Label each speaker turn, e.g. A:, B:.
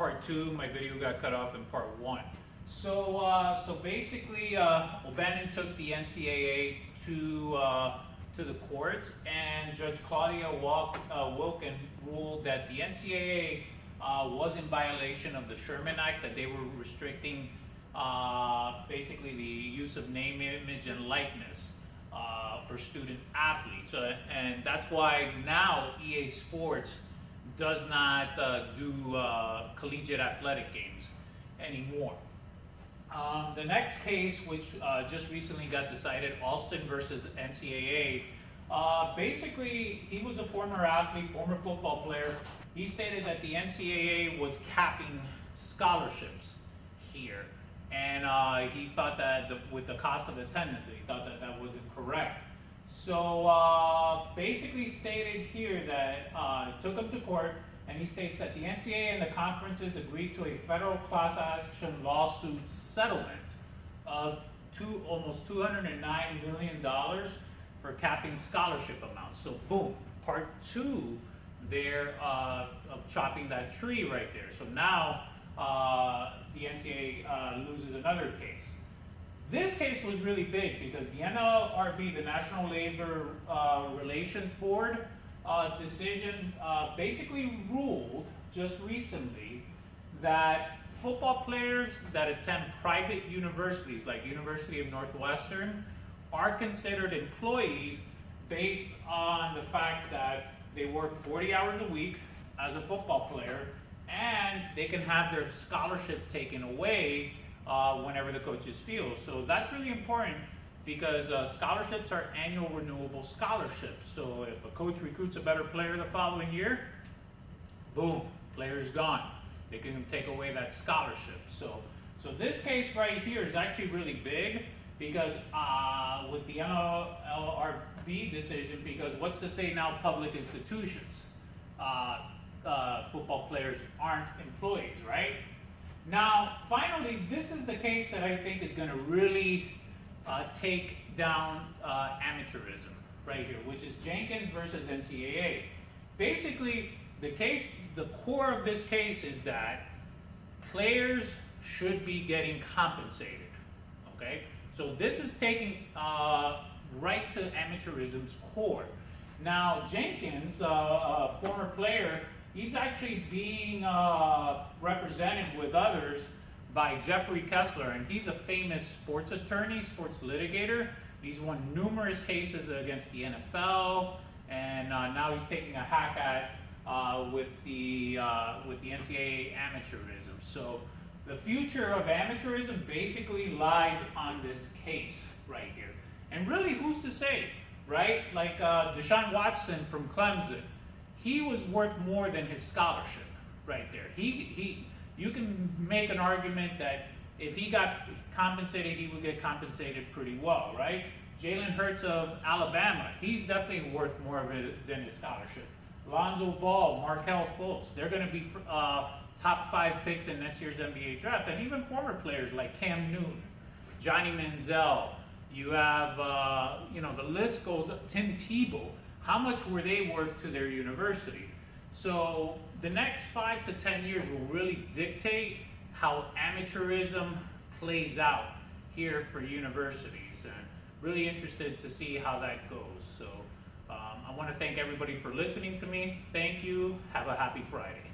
A: part two. My video got cut off in part one. So, basically, O'Bannon took the NCAA to the courts, and Judge Claudia Wilken ruled that the NCAA was in violation of the Sherman Act, that they were restricting basically the use of name, image, and likeness for student athletes. And that's why now EA Sports does not do collegiate athletic games anymore. The next case, which just recently got decided, Alston versus NCAA, basically he was a former athlete, former football player. He stated that the NCAA was capping scholarships here, and he thought that with the cost of attendance, he thought that that wasn't correct. So basically stated here that took him to court, and he states that the NCAA and the conferences agreed to a federal class action lawsuit settlement of almost $209 million for capping scholarship amounts. So boom, part two there of chopping that tree right there. So now the NCAA loses another case. This case was really big because the NLRB, the National Labor Relations Board, decision basically ruled just recently that football players that attend private universities like University of Northwestern are considered employees based on the fact that they work 40 hours a week as a football player, and they can have their scholarship taken away whenever the coaches feel. So that's really important, because scholarships are annual renewable scholarships. So if a coach recruits a better player the following year, boom, player's gone. They can take away that scholarship. So this case right here is actually really big, because with the NLRB decision, because what's to say now public institutions, football players aren't employees, right? Now, finally, this is the case that I think is going to really take down amateurism right here, which is Jenkins versus NCAA. Basically, the core of this case is that players should be getting compensated, okay? So this is taking right to amateurism's core. Now, Jenkins, a former player, he's actually being represented with others by Jeffrey Kessler, and he's a famous sports attorney, sports litigator. He's won numerous cases against the NFL, and now he's taking a hack at with the NCAA amateurism. So the future of amateurism basically lies on this case right here. And really, who's to say, right? Like Deshaun Watson from Clemson, he was worth more than his scholarship right there. You can make an argument that if he got compensated, he would get compensated pretty well, right? Jalen Hurts of Alabama, he's definitely worth more of it than his scholarship. Lonzo Ball, Markelle Fultz, they're going to be top 5 picks in next year's NBA draft. And even former players like Cam Newton, Johnny Manziel, you have, the list goes up, Tim Tebow. How much were they worth to their university? So the next 5 to 10 years will really dictate how amateurism plays out here for universities, and really interested to see how that goes. So I want to thank everybody for listening to me. Thank you. Have a happy Friday.